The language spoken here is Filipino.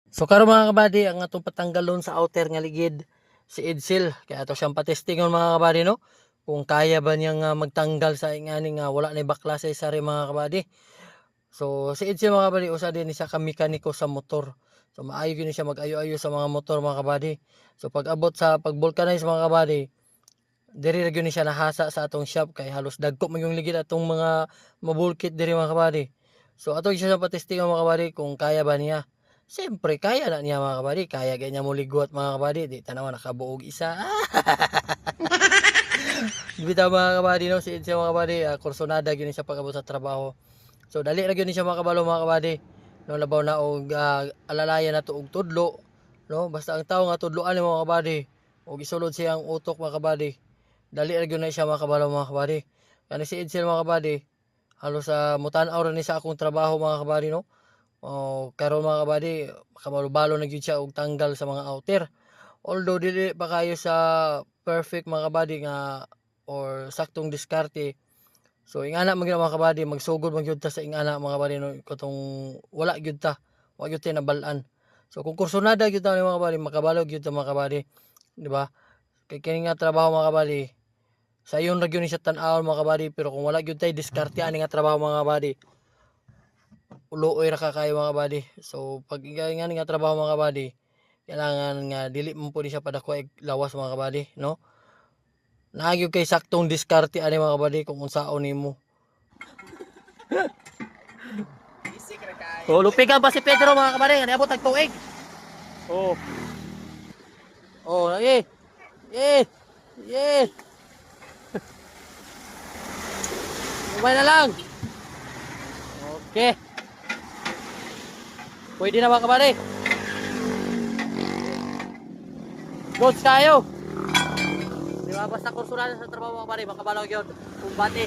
So karon mga kabady, ang atong patanggalon sa outer nga ligid si Edsel. Kaya ato siyang patestingon mga kabady no. Kung kaya ba niyang magtanggal sa ingani nga wala na bakla sa isa rin mga kabady. So si Edsel mga kabady, usa din siya ka mekaniko sa motor. So maayo gyud siya mag-ayo-ayo sa mga motor mga kabady. So pag abot sa pag-vulcanize mga kabady, diri ra gyud ni siya nahasa sa atong shop kay halos dagko man yung ligid atong mga mabulkit diri mga kabady. So ato siya sa patestingon mga kabady kung kaya ba niya. Siyempre, kaya na niya mga kabady. Kaya ganyan mo ligwat mga kabady. Di tanawa nakabuog isa. Bitaw mga kabady no. Si Edsel mga kabady. Kursonada yun siya pag-abot sa trabaho. So dali ra yun siya mga kabalo mga kabady. No, labaw na og alalayan na to og tudlo. No, basta ang tao nga tudloan ni mga kabady. Og isulod siya ang utok mga kabady. Dali ra yun na siya mga kabalo mga kabady. Kani si Edsel mga kabady. Halos mutan-aw ra ni sa akong trabaho mga kabady no. Karon mga kabady, makabalo-balo na gyud siya og tanggal sa mga outer. Although dili pa kayo sa perfect mga kabady nga or saktong diskarte. So ingana man gyud mga kabady, magsugod man gyud ta sa ingana mga kabady no katong wala gyud ta. Wa gyud ta nabal-an. So kung kursunada gyud ta mga kabady, makabalo gyud ta mga kabady, di ba? Kay kini nga trabaho mga kabady, sayon ra gyud ni siya tan-awon mga kabady, pero kung wala gyud tay diskarte ani nga trabaho mga kabady, uloy ra ka kayo mga kabady. So pag nga nga trabaho mga kabady, kailangan nga dili mo po siya padako lawas mga kabady no. Naagyo kay saktong diskarte ani mga kabady kung unsaon nimo. Oh, lupigan pa si Pedro mga kabady, ani abot tag tuig. Oh. Oh, lagi. Eh. Eh. Umay na lang. Okay. Pwede na mga kabady. Goods kayo. Di ba basta kursulan sa trabaho mga kabady, makabalaw yun. Kumbati.